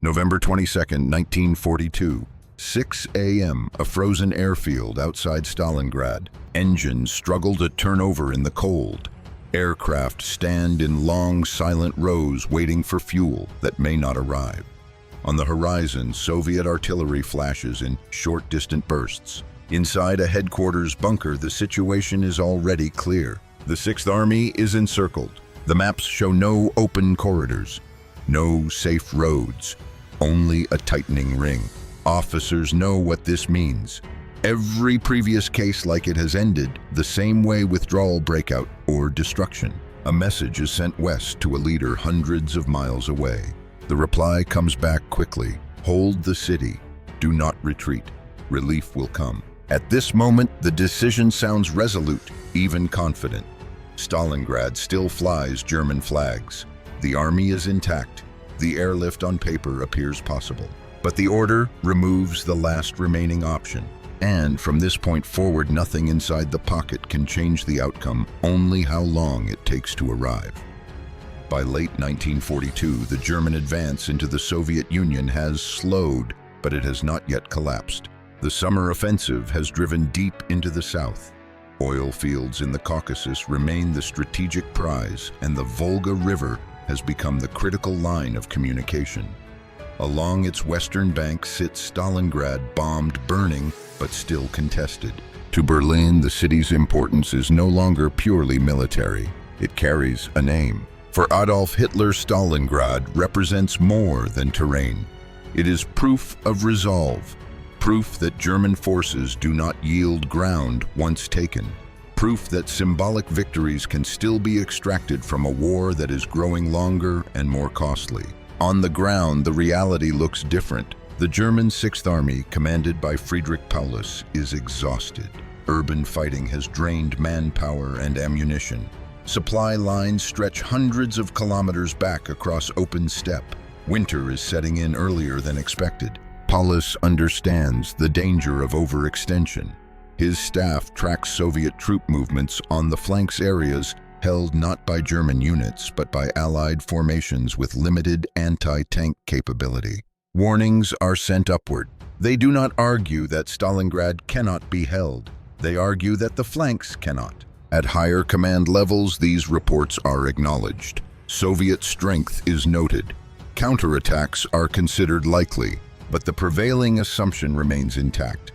November 22, 1942. 6 a.m., a frozen airfield outside Stalingrad. Engines struggle to turn over in the cold. Aircraft stand in long, silent rows waiting for fuel that may not arrive. On the horizon, Soviet artillery flashes in short, distant bursts. Inside a headquarters bunker, the situation is already clear. The Sixth Army is encircled. The maps show no open corridors, no safe roads, only a tightening ring. Officers know what this means. Every previous case like it has ended the same way: withdrawal, breakout, or destruction. A message is sent west to a leader hundreds of miles away. The reply comes back quickly: hold the city, do not retreat, relief will come. At this moment, the decision sounds resolute, even confident. Stalingrad still flies German flags. The army is intact. The airlift on paper appears possible. But the order removes the last remaining option. And from this point forward, nothing inside the pocket can change the outcome, only how long it takes to arrive. By late 1942, the German advance into the Soviet Union has slowed, but it has not yet collapsed. The summer offensive has driven deep into the south. Oil fields in the Caucasus remain the strategic prize, and the Volga River has become the critical line of communication. Along its western bank sits Stalingrad, bombed, burning, but still contested. To Berlin, the city's importance is no longer purely military. It carries a name. For Adolf Hitler, Stalingrad represents more than terrain. It is proof of resolve, proof that German forces do not yield ground once taken, proof that symbolic victories can still be extracted from a war that is growing longer and more costly. On the ground, the reality looks different. The German Sixth Army, commanded by Friedrich Paulus, is exhausted. Urban fighting has drained manpower and ammunition. Supply lines stretch hundreds of kilometers back across open steppe. Winter is setting in earlier than expected. Paulus understands the danger of overextension. His staff tracks Soviet troop movements on the flanks areas held not by German units, but by Allied formations with limited anti-tank capability. Warnings are sent upward. They do not argue that Stalingrad cannot be held. They argue that the flanks cannot. At higher command levels, these reports are acknowledged. Soviet strength is noted. Counterattacks are considered likely, but the prevailing assumption remains intact.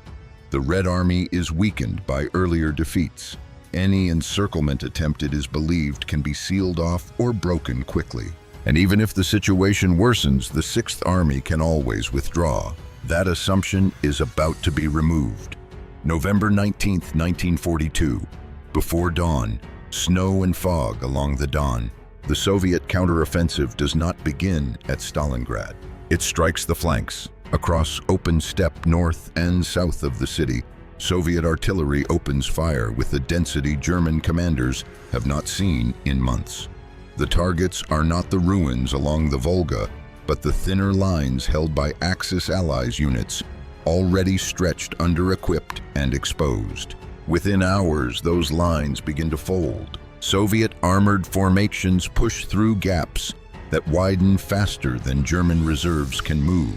The Red Army is weakened by earlier defeats. Any encirclement attempt, it is believed, can be sealed off or broken quickly. And even if the situation worsens, the Sixth Army can always withdraw. That assumption is about to be removed. November 19, 1942. Before dawn, snow and fog along the Don. The Soviet counteroffensive does not begin at Stalingrad. It strikes the flanks. Across open steppe north and south of the city, Soviet artillery opens fire with a density German commanders have not seen in months. The targets are not the ruins along the Volga, but the thinner lines held by Axis Allies units, already stretched, under-equipped, and exposed. Within hours, those lines begin to fold. Soviet armored formations push through gaps that widen faster than German reserves can move.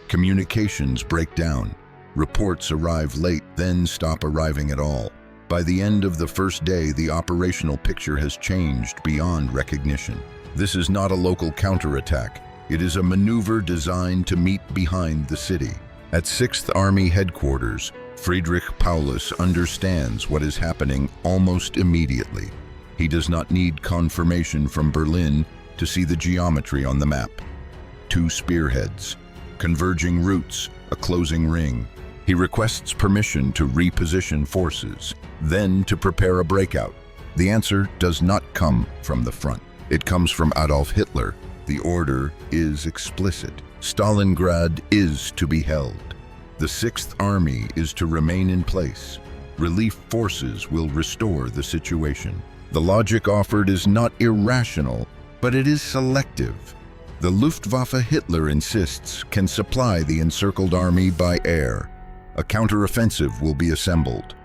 Communications break down. Reports arrive late, then stop arriving at all. By the end of the first day, the operational picture has changed beyond recognition. This is not a local counterattack. It is a maneuver designed to meet behind the city. At Sixth Army headquarters, Friedrich Paulus understands what is happening almost immediately. He does not need confirmation from Berlin to see the geometry on the map. Two spearheads, converging routes, a closing ring. He requests permission to reposition forces, then to prepare a breakout. The answer does not come from the front. It comes from Adolf Hitler. The order is explicit. Stalingrad is to be held. The Sixth Army is to remain in place. Relief forces will restore the situation. The logic offered is not irrational, but it is selective. The Luftwaffe, Hitler insists, can supply the encircled army by air. A counteroffensive will be assembled.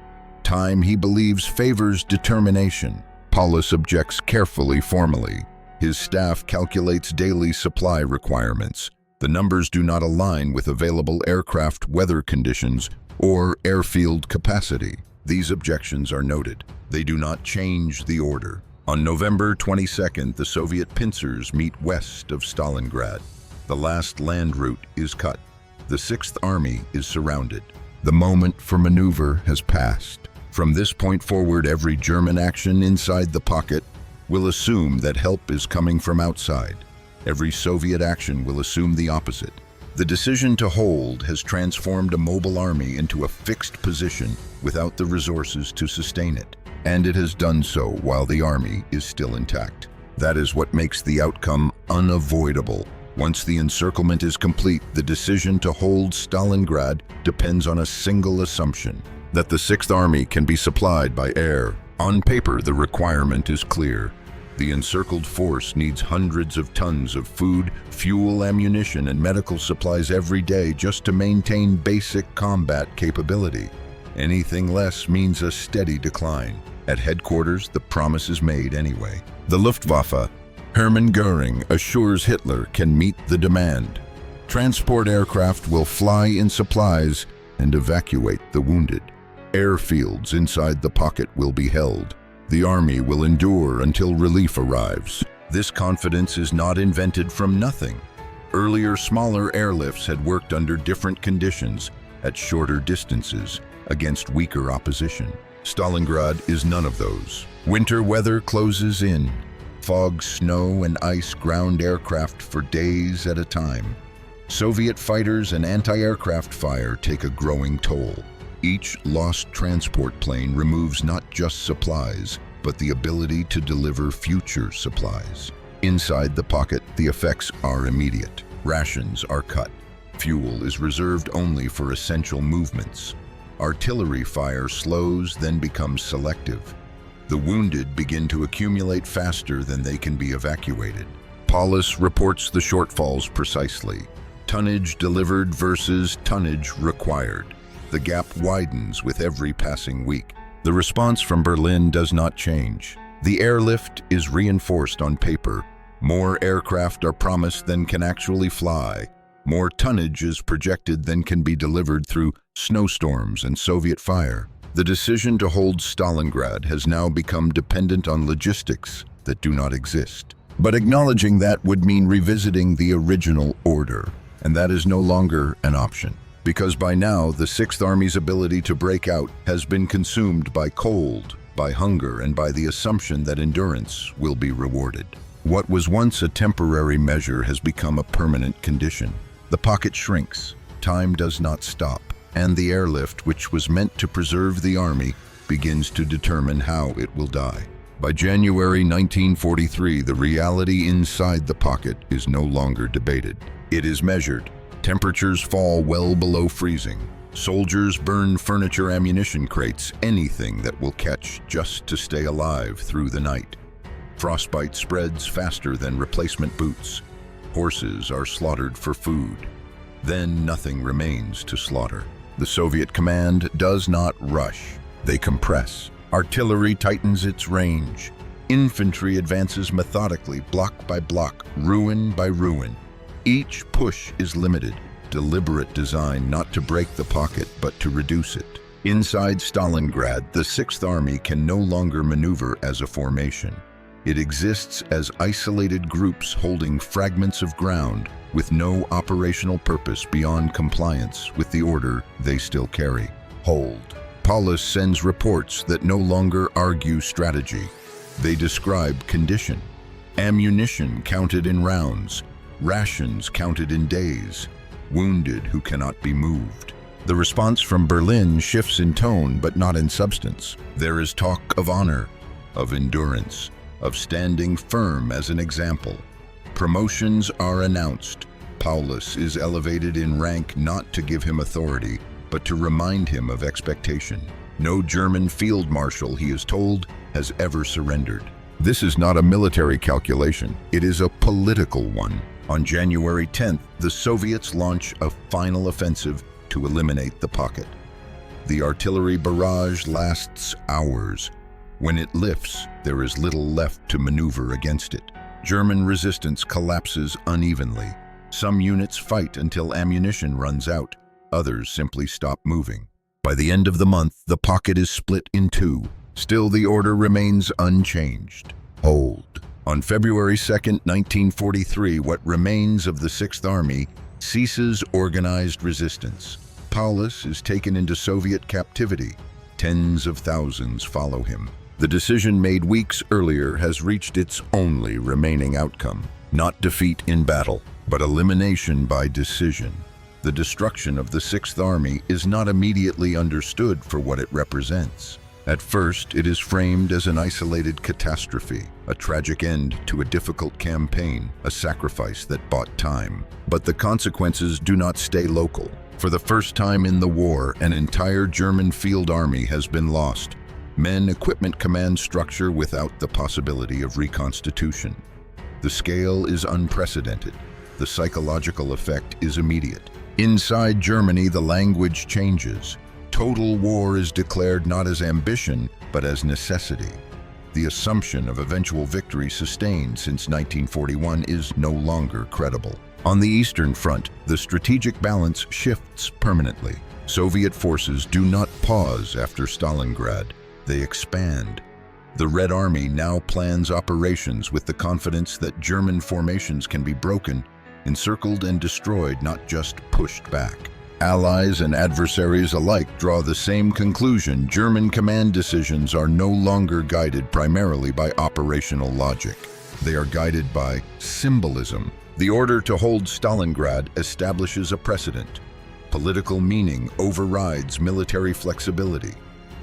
Time, he believes, favors determination. Paulus objects carefully, formally. His staff calculates daily supply requirements. The numbers do not align with available aircraft weather conditions or airfield capacity. These objections are noted. They do not change the order. On November 22nd, the Soviet pincers meet west of Stalingrad. The last land route is cut. The Sixth Army is surrounded. The moment for maneuver has passed. From this point forward, every German action inside the pocket will assume that help is coming from outside. Every Soviet action will assume the opposite. The decision to hold has transformed a mobile army into a fixed position without the resources to sustain it. And it has done so while the army is still intact. That is what makes the outcome unavoidable. Once the encirclement is complete, the decision to hold Stalingrad depends on a single assumption: that the Sixth Army can be supplied by air. On paper, the requirement is clear. The encircled force needs hundreds of tons of food, fuel, ammunition, and medical supplies every day just to maintain basic combat capability. Anything less means a steady decline. At headquarters, the promise is made anyway. The Luftwaffe, Hermann Göring, assures Hitler can meet the demand. Transport aircraft will fly in supplies and evacuate the wounded. Airfields inside the pocket will be held. The army will endure until relief arrives. This confidence is not invented from nothing. Earlier, smaller airlifts had worked under different conditions, at shorter distances, against weaker opposition. Stalingrad is none of those. Winter weather closes in. Fog, snow, and ice ground aircraft for days at a time. Soviet fighters and anti-aircraft fire take a growing toll. Each lost transport plane removes not just supplies, but the ability to deliver future supplies. Inside the pocket, the effects are immediate. Rations are cut. Fuel is reserved only for essential movements. Artillery fire slows, then becomes selective. The wounded begin to accumulate faster than they can be evacuated. Paulus reports the shortfalls precisely. Tonnage delivered versus tonnage required. The gap widens with every passing week. The response from Berlin does not change. The airlift is reinforced on paper. More aircraft are promised than can actually fly. More tonnage is projected than can be delivered through snowstorms and Soviet fire. The decision to hold Stalingrad has now become dependent on logistics that do not exist. But acknowledging that would mean revisiting the original order, and that is no longer an option. Because by now, the Sixth Army's ability to break out has been consumed by cold, by hunger, and by the assumption that endurance will be rewarded. What was once a temporary measure has become a permanent condition. The pocket shrinks, time does not stop, and the airlift, which was meant to preserve the army, begins to determine how it will die. By January 1943, the reality inside the pocket is no longer debated. It is measured. Temperatures fall well below freezing. Soldiers burn furniture, ammunition crates, anything that will catch just to stay alive through the night. Frostbite spreads faster than replacement boots. Horses are slaughtered for food. Then nothing remains to slaughter. The Soviet command does not rush. They compress. Artillery tightens its range. Infantry advances methodically, block by block, ruin by ruin. Each push is limited, deliberate design not to break the pocket, but to reduce it. Inside Stalingrad, the Sixth Army can no longer maneuver as a formation. It exists as isolated groups holding fragments of ground with no operational purpose beyond compliance with the order they still carry. Hold. Paulus sends reports that no longer argue strategy. They describe condition. Ammunition counted in rounds, rations counted in days, wounded who cannot be moved. The response from Berlin shifts in tone but not in substance. There is talk of honor, of endurance, of standing firm as an example. Promotions are announced. Paulus is elevated in rank not to give him authority, but to remind him of expectation. No German field marshal, he is told, has ever surrendered. This is not a military calculation, it is a political one. On January 10th, the Soviets launch a final offensive to eliminate the pocket. The artillery barrage lasts hours. When it lifts, there is little left to maneuver against it. German resistance collapses unevenly. Some units fight until ammunition runs out. Others simply stop moving. By the end of the month, the pocket is split in two. Still, the order remains unchanged. Hold. On February 2nd, 1943, what remains of the Sixth Army ceases organized resistance. Paulus is taken into Soviet captivity. Tens of thousands follow him. The decision made weeks earlier has reached its only remaining outcome. Not defeat in battle, but elimination by decision. The destruction of the Sixth Army is not immediately understood for what it represents. At first, it is framed as an isolated catastrophe, a tragic end to a difficult campaign, a sacrifice that bought time. But the consequences do not stay local. For the first time in the war, an entire German field army has been lost. Men, equipment, command structure without the possibility of reconstitution. The scale is unprecedented. The psychological effect is immediate. Inside Germany, the language changes. Total war is declared not as ambition, but as necessity. The assumption of eventual victory sustained since 1941 is no longer credible. On the Eastern Front, the strategic balance shifts permanently. Soviet forces do not pause after Stalingrad. They expand. The Red Army now plans operations with the confidence that German formations can be broken, encircled and destroyed, not just pushed back. Allies and adversaries alike draw the same conclusion. German command decisions are no longer guided primarily by operational logic. They are guided by symbolism. The order to hold Stalingrad establishes a precedent. Political meaning overrides military flexibility.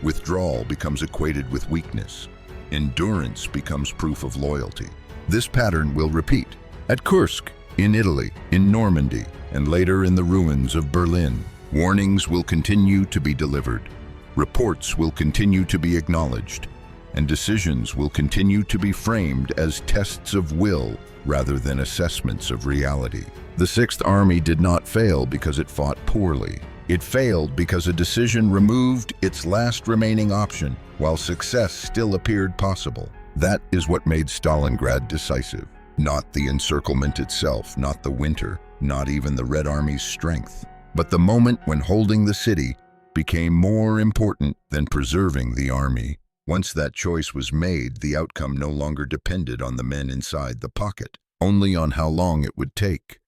Withdrawal becomes equated with weakness. Endurance becomes proof of loyalty. This pattern will repeat at Kursk, in Italy, in Normandy, and later in the ruins of Berlin. Warnings will continue to be delivered. Reports will continue to be acknowledged. And decisions will continue to be framed as tests of will rather than assessments of reality. The Sixth Army did not fail because it fought poorly. It failed because a decision removed its last remaining option, while success still appeared possible. That is what made Stalingrad decisive. Not the encirclement itself, not the winter, not even the Red Army's strength, but the moment when holding the city became more important than preserving the army. Once that choice was made, the outcome no longer depended on the men inside the pocket, only on how long it would take.